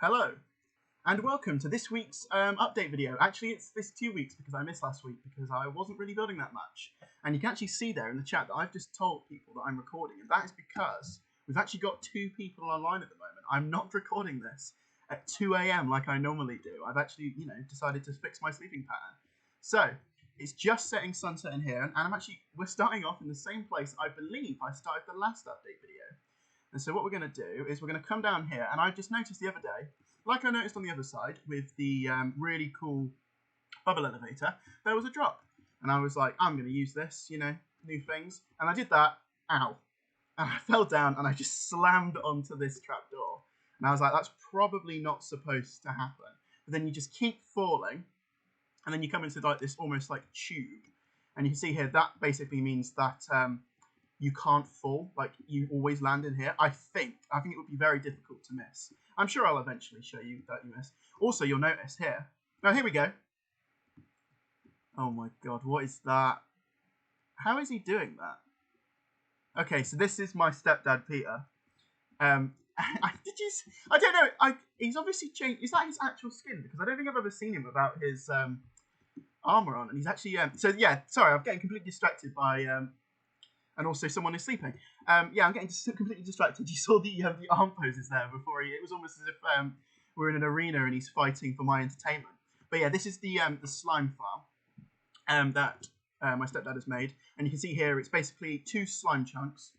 Hello, and welcome to this week's update video. Actually, it's this 2 weeks because I missed last week because I wasn't really building that much. And you can actually see there in the chat that I've just told people that I'm recording, and that is because we've actually got 2 people online at the moment. I'm not recording this at 2 AM like I normally do. I've actually, decided to fix my sleeping pattern. So, it's just setting sunset in here, and we're starting off in the same place I believe I started the last update video. And so what we're going to do is we're going to come down here, and I just noticed the other day, like I noticed on the other side with the really cool bubble elevator, there was a drop. And I was like, I'm going to use this, new things. And I did that, ow. And I fell down and I just slammed onto this trapdoor. And I was like, that's probably not supposed to happen. But then you just keep falling, and then you come into like this almost like tube. And you can see here, that basically means that you can't fall, like you always land in here. I think it would be very difficult to miss. I'm sure I'll eventually show you that you miss. Also, you'll notice here. Now, here we go. Oh my god, what is that? How is he doing that? Okay, so this is my stepdad, Peter. I don't know. He's obviously changed. Is that his actual skin? Because I don't think I've ever seen him without his armor on. And he's actually so yeah. Sorry, I'm getting completely distracted by and also someone is sleeping. Yeah, I'm getting completely distracted. You saw the arm poses there before. It was almost as if we're in an arena and he's fighting for my entertainment. But yeah, this is the slime farm that my stepdad has made, and you can see here it's basically 2 slime chunks.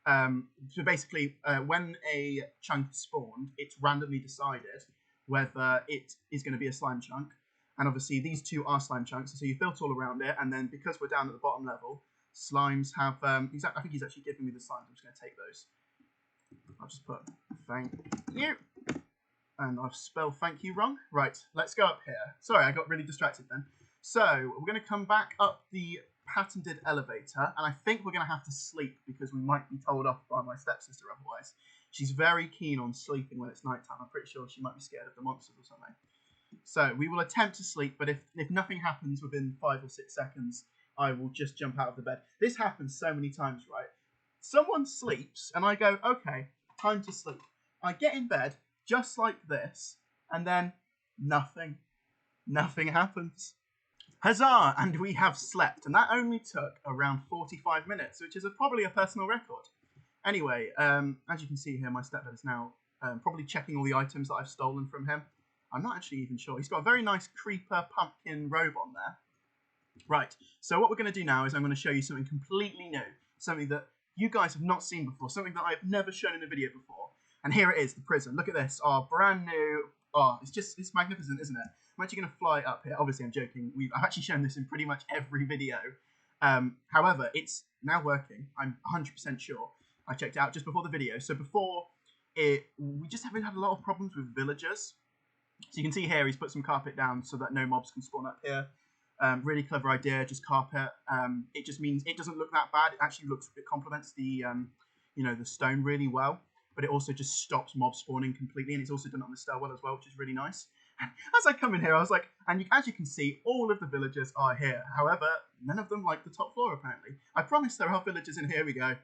So basically, when a chunk is spawned, it's randomly decided whether it is going to be a slime chunk, and obviously these 2 are slime chunks. So you've built all around it, and then because we're down at the bottom level, slimes have, I think he's actually giving me the slimes. I'm just going to take those. I'll just put thank you. And I've spelled thank you wrong. Right, let's go up here. Sorry, I got really distracted then. So, we're going to come back up the patented elevator, and I think we're going to have to sleep because we might be told off by my stepsister otherwise. She's very keen on sleeping when it's nighttime. I'm pretty sure she might be scared of the monsters or something. So, we will attempt to sleep, but if nothing happens within 5 or 6 seconds, I will just jump out of the bed. This happens so many times, right? Someone sleeps, and I go, okay, time to sleep. I get in bed, just like this, and then nothing. Nothing happens. Huzzah! And we have slept, and that only took around 45 minutes, which is probably a personal record. Anyway, as you can see here, my stepdad is now probably checking all the items that I've stolen from him. I'm not actually even sure. He's got a very nice creeper pumpkin robe on there. Right, so what we're going to do now is I'm going to show you something completely new, something that you guys have not seen before, something that I've never shown in a video before. And here it is, the prison. Look at this. Oh, brand new. Oh, it's magnificent, isn't it? I'm actually going to fly up here. Obviously, I'm joking. I've actually shown this in pretty much every video. However, it's now working. I'm 100% sure. I checked it out just before the video. So before we just haven't had a lot of problems with villagers. So you can see here, he's put some carpet down so that no mobs can spawn up here. Really clever idea, just carpet. It just means it doesn't look that bad. It actually it complements the, the stone really well. But it also just stops mob spawning completely, and it's also done on the stairwell as well, which is really nice. And as I come in here, I was like, and as you can see, all of the villagers are here. However, none of them like the top floor, apparently. I promise there are villagers in here. We go.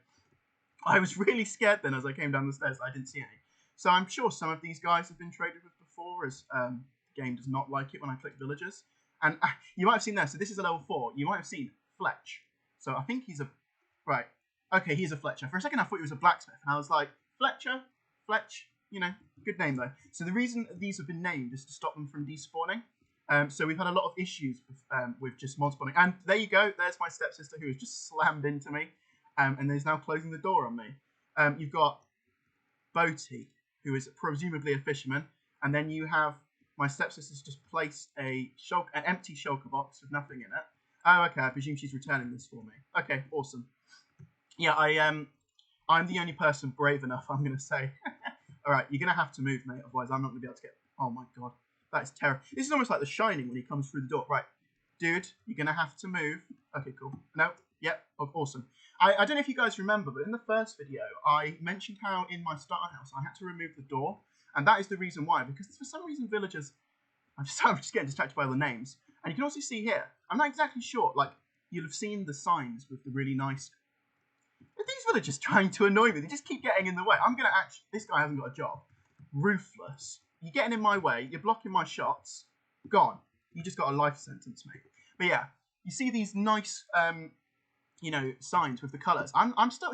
I was really scared then as I came down the stairs. I didn't see any. So I'm sure some of these guys have been traded with before, as the game does not like it when I click villagers. And you might have seen there, so this is a level 4. You might have seen Fletch. So I think he's a... Right. Okay, he's a Fletcher. For a second, I thought he was a blacksmith. And I was like, Fletcher? Fletch? Good name, though. So the reason these have been named is to stop them from despawning. So we've had a lot of issues with just mod spawning. And there you go. There's my stepsister who has just slammed into me. And is now closing the door on me. You've got Boaty, who is presumably a fisherman. And then you have... My stepsister's just placed an empty shulker box with nothing in it. Oh, okay. I presume she's returning this for me. Okay, awesome. Yeah, I'm the only person brave enough, I'm going to say. All right, you're going to have to move, mate. Otherwise, I'm not going to be able to get... Oh, my God. That is terrible. This is almost like The Shining when he comes through the door. Right. Dude, you're going to have to move. Okay, cool. No. Yep. Oh, awesome. I don't know if you guys remember, but in the first video, I mentioned how in my starter house, I had to remove the door. And that is the reason why. Because for some reason, villagers... I'm just getting distracted by all the names. And you can also see here, I'm not exactly sure. Like, you'll have seen the signs with the really nice... These villagers trying to annoy me. They just keep getting in the way. I'm going to actually... This guy hasn't got a job. Ruthless. you're getting in my way, you're blocking my shots, gone. You just got a life sentence, mate. But yeah, you see these nice, signs with the colours. I'm still,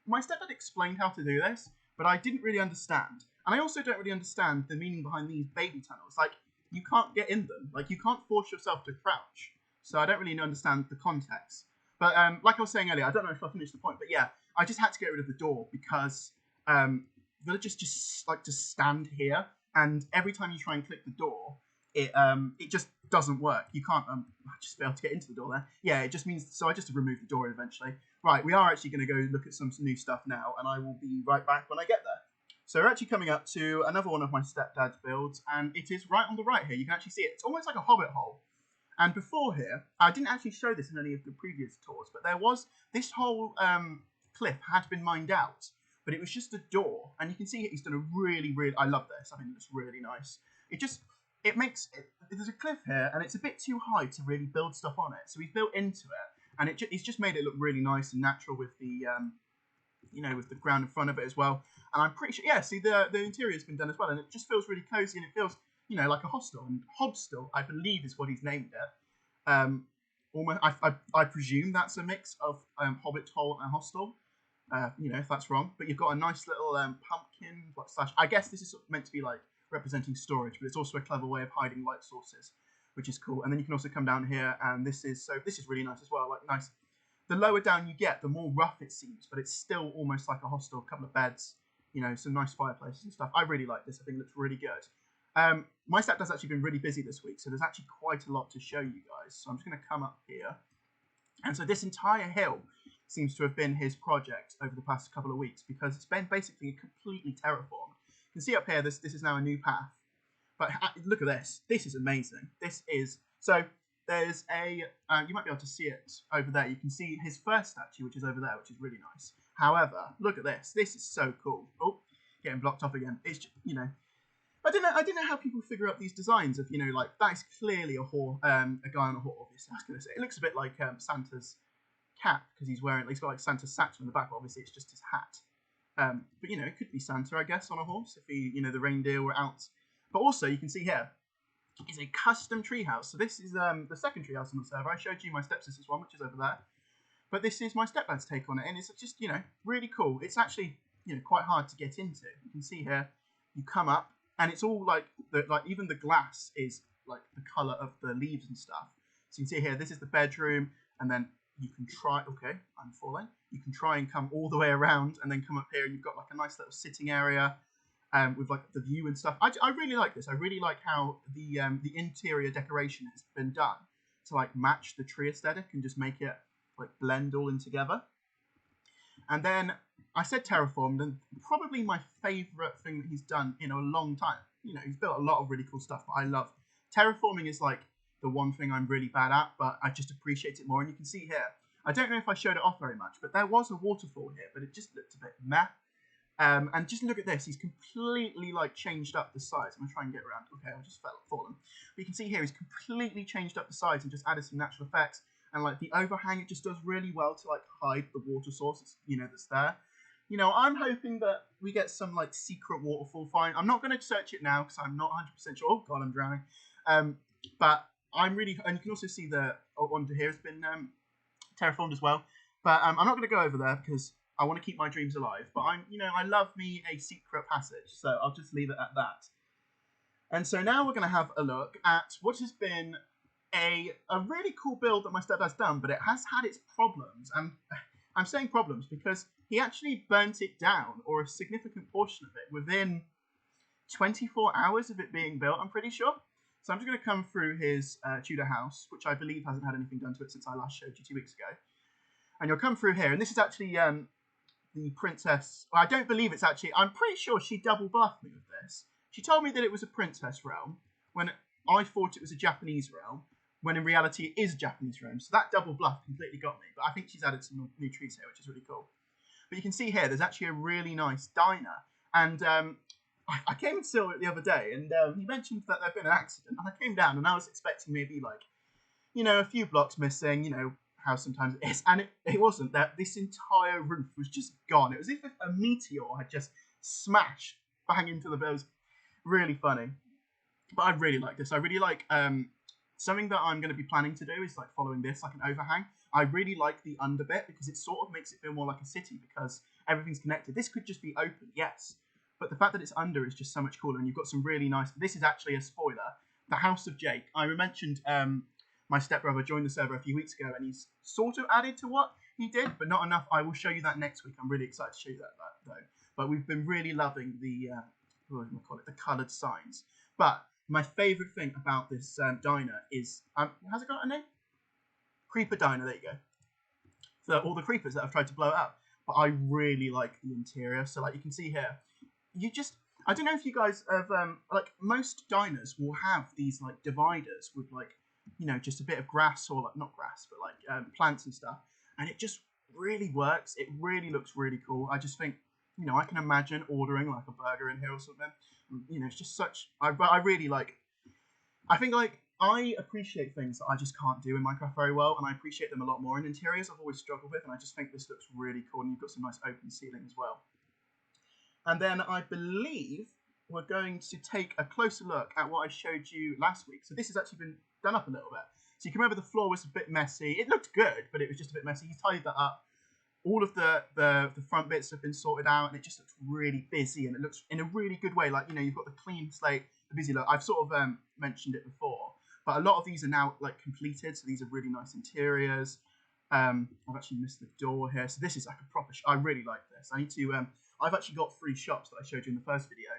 my stepdad explained how to do this, but I didn't really understand. And I also don't really understand the meaning behind these baby tunnels. Like, you can't get in them. Like, you can't force yourself to crouch. So I don't really understand the context. But like I was saying earlier, I don't know if I finished the point, but yeah, I just had to get rid of the door because villagers just like to stand here, and every time you try and click the door, it just doesn't work. You can't I just failed to get into the door there. Yeah, it just means, so I just removed the door eventually. Right, we are actually going to go look at some new stuff now, and I will be right back when I get there. So we're actually coming up to another one of my stepdad's builds, and it is right on the right here. You can actually see it. It's almost like a hobbit hole. And before here, I didn't actually show this in any of the previous tours, but there was, this whole cliff had been mined out, but it was just a door. And you can see he's done a really, I love this. I think it looks really nice. There's a cliff here, and it's a bit too high to really build stuff on it. So he's built into it, and he's just made it look really nice and natural with the, with the ground in front of it as well. And I'm pretty sure, yeah, see, the interior's been done as well, and it just feels really cozy, and it feels, like a hostel. And Hostel, I believe, is what he's named it. Almost, I presume that's a mix of Hobbit Hole and Hostel. If that's wrong. But you've got a nice little pumpkin slash. I guess this is meant to be like representing storage, but it's also a clever way of hiding light sources, which is cool. And then you can also come down here, and this is really nice as well. Like nice. The lower down you get, the more rough it seems, but it's still almost like a hostel. A couple of beds, some nice fireplaces and stuff. I really like this. I think it looks really good. My stepdad's actually been really busy this week, so there's actually quite a lot to show you guys. So I'm just going to come up here. And so this entire hill seems to have been his project over the past couple of weeks, because it's been basically completely terraformed. You can see up here, this is now a new path. But look at this. This is amazing. So there's you might be able to see it over there. You can see his first statue, which is over there, which is really nice. However, look at this. This is so cool. Oh, getting blocked off again. It's just, I don't know how people figure out these designs of, like, that is clearly a guy on a horse, obviously. I was going to say, it looks a bit like Santa's cap, because he's got like Santa's satchel in the back, but obviously it's just his hat. But, it could be Santa, I guess, on a horse, if the reindeer were out. But also, you can see here, it's a custom treehouse. So this is the second treehouse on the server. I showed you my stepsister's one, which is over there. But this is my stepdad's take on it, and it's just, really cool. It's actually, quite hard to get into. You can see here, you come up, and it's all like even the glass is like the color of the leaves and stuff. So you can see here, this is the bedroom, and then you can try. Okay, I'm falling. You can try and come all the way around, and then come up here, and you've got like a nice little sitting area, with like the view and stuff. I really like this. I really like how the interior decoration has been done to like match the tree aesthetic and just make it like blend all in together. And then I said terraformed, and probably my favourite thing that he's done in a long time. He's built a lot of really cool stuff, but I love terraforming. Is like the one thing I'm really bad at, but I just appreciate it more. And you can see here, I don't know if I showed it off very much, but there was a waterfall here, but it just looked a bit meh. And just look at this, he's completely like changed up the size. I'm gonna try and get around. Okay, I just fallen. But you can see here, he's completely changed up the size and just added some natural effects. And like the overhang, it just does really well to like hide the water source, that's there. I'm hoping that we get some like secret waterfall find. I'm not going to search it now because I'm not 100% sure. Oh god, I'm drowning. But I'm really, and you can also see the under here has been terraformed as well. But I'm not going to go over there because I want to keep my dreams alive. But I love me a secret passage, so I'll just leave it at that. And so now we're going to have a look at what has been a really cool build that my stepdad's done, but it has had its problems. And I'm saying problems because he actually burnt it down, or a significant portion of it, within 24 hours of it being built, I'm pretty sure. So I'm just going to come through his Tudor house, which I believe hasn't had anything done to it since I last showed you 2 weeks ago. And you'll come through here, and this is actually the princess. Well, I don't believe it's actually. I'm pretty sure she double bluffed me with this. She told me that it was a princess realm when I thought it was a Japanese realm, when in reality it is a Japanese realm. So that double bluff completely got me. But I think she's added some new trees here, which is really cool. But you can see here, there's actually a really nice diner. And I came and saw it the other day, and he mentioned that there'd been an accident. And I came down, and I was expecting maybe like, a few blocks missing, how sometimes it is. And it wasn't. That this entire roof was just gone. It was as if a meteor had just smashed bang into the building. Really funny. But I really like this. I really like something that I'm going to be planning to do is like following this, like an overhang. I really like the under bit because it sort of makes it feel more like a city because everything's connected. This could just be open, yes, but the fact that it's under is just so much cooler. And you've got some really nice. This is actually a spoiler. The House of Jake. I mentioned my stepbrother joined the server a few weeks ago, and he's sort of added to what he did, but not enough. I will show you that next week. I'm really excited to show you that though. But we've been really loving the what do I call it? The coloured signs. But my favourite thing about this diner is has it got a name? Creeper Diner. There you go. So all the creepers that have tried to blow it up. But I really like the interior. So like you can see here, I don't know if you guys have like most diners will have these like dividers with like just a bit of grass or like not grass but like plants and stuff, and it just really works. It really looks really cool. I just think I can imagine ordering like a burger in here or something. It's just such. I really like. I think like I appreciate things that I just can't do in Minecraft very well, and I appreciate them a lot more in interiors. I've always struggled with, and I just think this looks really cool. And you've got some nice open ceiling as well. And then I believe we're going to take a closer look at what I showed you last week. So this has actually been done up a little bit. So you can remember the floor was a bit messy. It looked good, but it was just a bit messy. He tidied that up. All of the front bits have been sorted out, and it just looks really busy, and it looks in a really good way. Like you've got the clean slate, the busy look. I've sort of mentioned it before, but a lot of these are now like completed. So these are really nice interiors. I've actually missed the door here. So this is like a proper. I really like this. I need to. I've actually got 3 shops that I showed you in the first video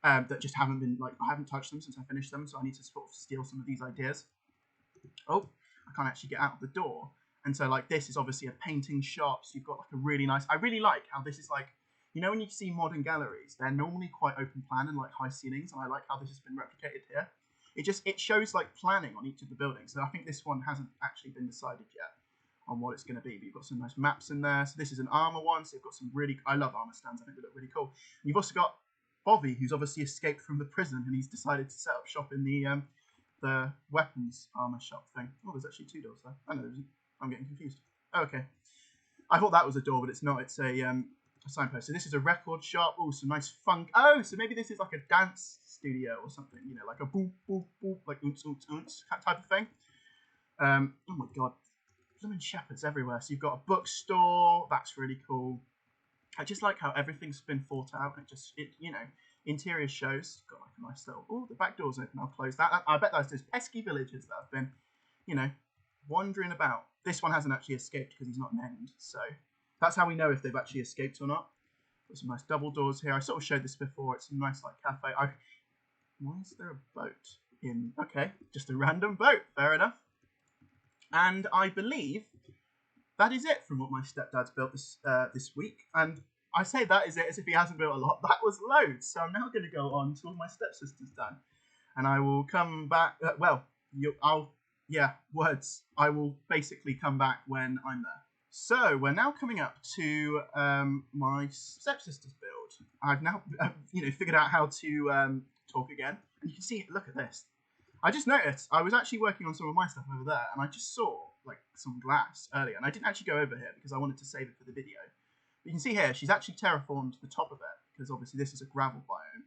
that just haven't been I haven't touched them since I finished them. So I need to sort of steal some of these ideas. Oh, I can't actually get out of the door. And so like this is obviously a painting shop. So you've got like a really nice. I really like how this is like. When you see modern galleries, they're normally quite open plan and like high ceilings, and I like how this has been replicated here. It shows like planning on each of the buildings. So I think this one hasn't actually been decided yet on what it's going to be, but you've got some nice maps in there. So this is an armor one, so you've got some really, I love armor stands, I think they look really cool. And you've also got Bobby, who's obviously escaped from the prison, and he's decided to set up shop in the weapons armor shop thing. Oh, there's actually 2 doors there. I know, I'm getting confused. Oh, okay. I thought that was a door, but it's not, it's a signpost. So this is a record shop. Oh, some nice funk. Oh, so maybe this is like a dance studio or something, like a boop, boop, boop, like oonce, oonce, oonce type of thing. Oh my god. Blooming shepherds everywhere. So you've got a bookstore. That's really cool. I just like how everything's been thought out. Interior shows. Got like a nice little. Oh, the back door's open. I'll close that. I bet that's those pesky villagers that have been, wandering about. This one hasn't actually escaped because he's not named. So that's how we know if they've actually escaped or not. Got some nice double doors here. I sort of showed this before. It's a nice like cafe. Why is there a boat in? Okay, just a random boat. Fair enough. And I believe that is it from what my stepdad's built this week. And I say that is it as if he hasn't built a lot. That was loads. So I'm now going to go on to what my stepsister's done. And I will come back. Words. I will basically come back when I'm there. So we're now coming up to my stepsister's build. I've now figured out how to talk again. And you can see, look at this. I just noticed I was actually working on some of my stuff over there, and I just saw like some glass earlier, and I didn't actually go over here because I wanted to save it for the video. But you can see here she's actually terraformed the top of it because obviously this is a gravel biome,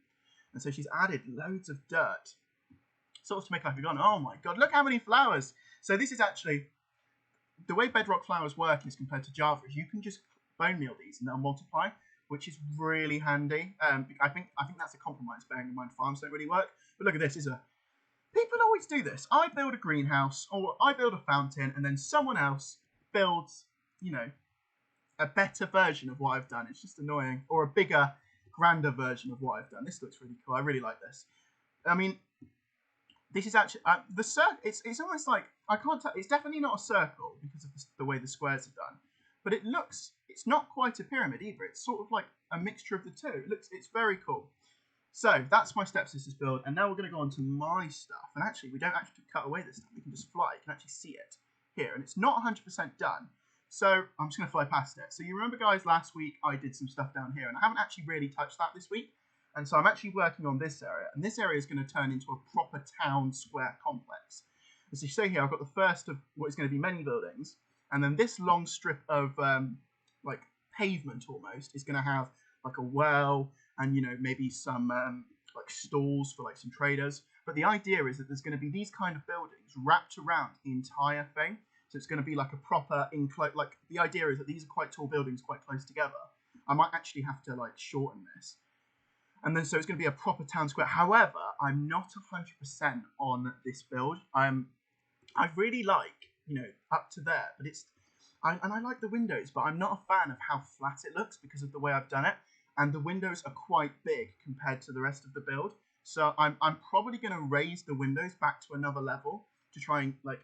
and so she's added loads of dirt, sort of to make like a garden. Oh my god, look how many flowers! So this is actually the way Bedrock flowers work is compared to Java. Is you can just bone meal these and they'll multiply, which is really handy. I think that's a compromise, bearing in mind farms don't really work. But look at this, people always do this. I build a greenhouse or I build a fountain and then someone else builds, a better version of what I've done. It's just annoying. Or a bigger, grander version of what I've done. This looks really cool. I really like this. I mean, this is actually, the circle, it's almost like, I can't tell, it's definitely not a circle because of the way the squares are done. But it's not quite a pyramid either. It's sort of like a mixture of the two. It's very cool. So that's my stepsister's build, and now we're going to go on to my stuff. And actually, we don't actually cut away this stuff. We can just fly. You can actually see it here, and it's not 100% done. So I'm just going to fly past it. So you remember, guys, last week I did some stuff down here, and I haven't actually really touched that this week. And so I'm actually working on this area, and this area is going to turn into a proper town square complex. As you see here, I've got the first of what is going to be many buildings, and then this long strip of like pavement almost is going to have like a well and maybe some like stalls for like some traders. But the idea is that there's going to be these kind of buildings wrapped around the entire thing. So it's going to be like a proper like the idea is that these are quite tall buildings quite close together. I might actually have to like shorten this. And then so it's going to be a proper town square. However, I'm not 100% on this build. I really like, you know, up to there, but I like the windows, but I'm not a fan of how flat it looks because of the way I've done it. And the windows are quite big compared to the rest of the build. So I'm probably going to raise the windows back to another level to try and like,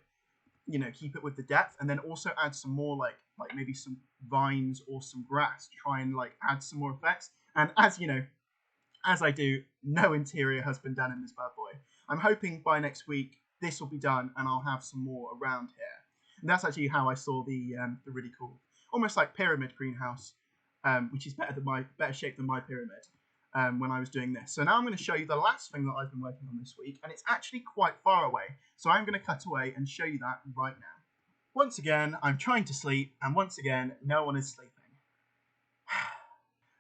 you know, keep it with the depth, and then also add some more like maybe some vines or some grass to try and like add some more effects. And as you know, as I do, no interior has been done in this bad boy. I'm hoping by next week this will be done and I'll have some more around here. And that's actually how I saw the really cool, almost like pyramid greenhouse, which is better shape than my pyramid when I was doing this. So now I'm going to show you the last thing that I've been working on this week, and it's actually quite far away. So I'm going to cut away and show you that right now. Once again, I'm trying to sleep, and once again, no one is sleeping.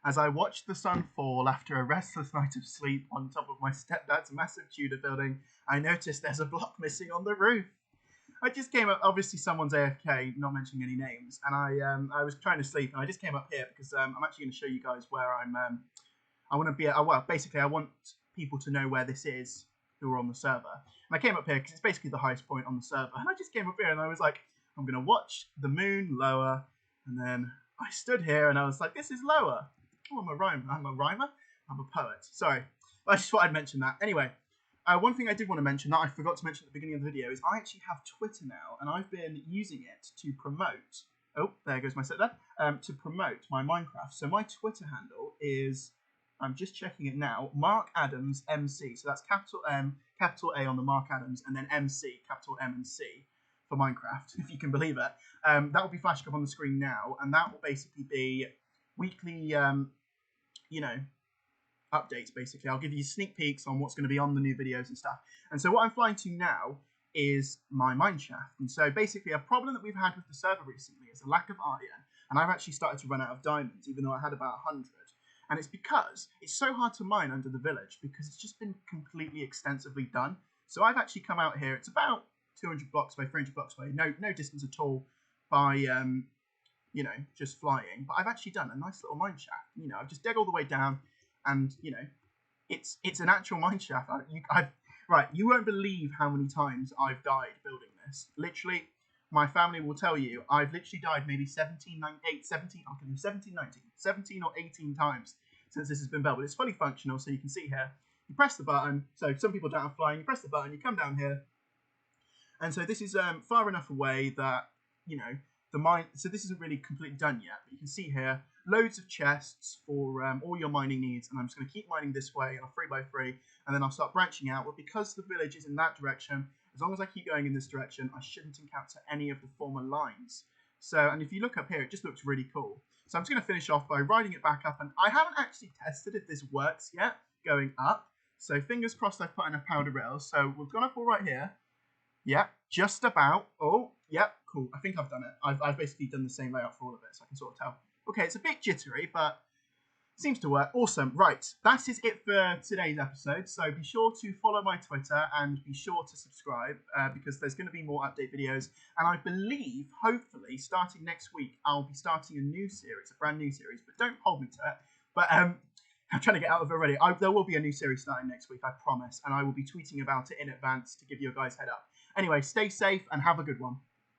As I watched the sun fall after a restless night of sleep on top of my stepdad's massive Tudor building, I noticed there's a block missing on the roof. I just came up, obviously someone's AFK, not mentioning any names, and I was trying to sleep, and I just came up here because I'm actually going to show you guys where I want to be, well, basically I want people to know where this is who are on the server. And I came up here because it's basically the highest point on the server, and I just came up here and I was like, I'm going to watch the moon lower, and then I stood here and I was like, this is lower. Oh, I'm a rhymer. I'm a poet. Sorry. I just thought I'd mention that. Anyway, one thing I did want to mention that I forgot to mention at the beginning of the video is I actually have Twitter now, and I've been using it to promote. Oh, there goes my set there. To promote my Minecraft. So my Twitter handle is, I'm just checking it now, Mark Adams MC. So that's capital M, capital A on the Mark Adams, and then MC, capital M and C for Minecraft, if you can believe it. That will be flashing up on the screen now, and that will basically be weekly, you know, updates, basically. I'll give you sneak peeks on what's going to be on the new videos and stuff. And so what I'm flying to now is my mineshaft. And so basically a problem that we've had with the server recently is a lack of iron. And I've actually started to run out of diamonds, even though I had about 100. And it's because it's so hard to mine under the village because it's just been completely extensively done. So I've actually come out here. It's about 200 blocks away, 300 blocks away. No distance at all by, you know, just flying. But I've actually done a nice little mine shaft. You know, I've just dug all the way down, and you know, it's an actual mine shaft. Right, you won't believe how many times I've died building this. Literally, my family will tell you I've literally died maybe 17 or 18 times since this has been built. But it's fully functional, so you can see here. You press the button. So some people don't have flying. You press the button. You come down here, and so this is far enough away that you know. The mine, so this isn't really completely done yet, but you can see here loads of chests for all your mining needs, and I'm just going to keep mining this way on a 3x3, and then I'll start branching out. But because the village is in that direction, as long as I keep going in this direction, I shouldn't encounter any of the former lines. So, and if you look up here, it just looks really cool. So I'm just going to finish off by riding it back up, and I haven't actually tested if this works yet, going up. So fingers crossed I've put in a powder rail. So we've gone up all right here. Yeah, just about. Oh, yep, cool. I think I've done it. I've basically done the same layout for all of it, so I can sort of tell. Okay, it's a bit jittery, but seems to work. Awesome. Right, that is it for today's episode. So be sure to follow my Twitter and be sure to subscribe because there's going to be more update videos. And I believe, hopefully, starting next week, I'll be starting a new series, a brand new series. But don't hold me to it. But I'm trying to get out of it already. There will be a new series starting next week, I promise. And I will be tweeting about it in advance to give you guys a head up. Anyway, stay safe and have a good one.